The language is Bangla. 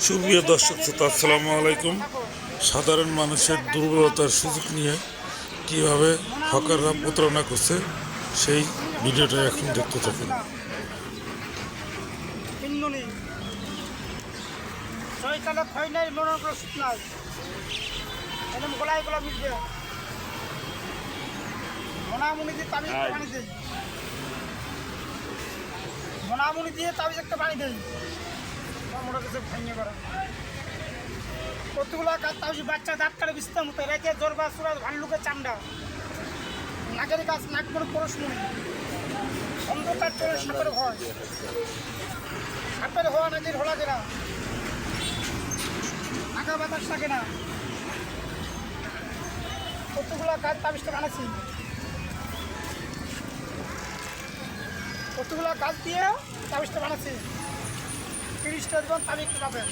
সুপ্রিয় দর্শক শ্রোতা, আসসালামু আলাইকুম। সাধারণ মানুষের দুর্বলতার সুযোগ নিয়ে কিভাবে হকাররা প্রতারণা করছে সেই ভিডিওটা এখন দেখতে থাকুন। মনামুনি দিয়ে তাবিজ একটা বানিয়ে দেয় মোটা কিছু ভাঙিয়ে করা কতগুলো তাবিজ বাচ্চা দাঁত কাটে বিস্তার মতো রেখে জোর বা সুরাজ ভাল্লুকের চামড়া নাকের গাছ নাক করে পরশমণি অন্ধকার চলে সাপের ভয় সাপের হওয়া নাকি ঘোলা কেনা নাকা বাতাস থাকে না কতগুলো কাজ তাবিজটা বানাচ্ছি কতগুলো কাজ দিয়ে তাবিজটা বানাচ্ছি 30টা জীবন তাবিজ পাবেন।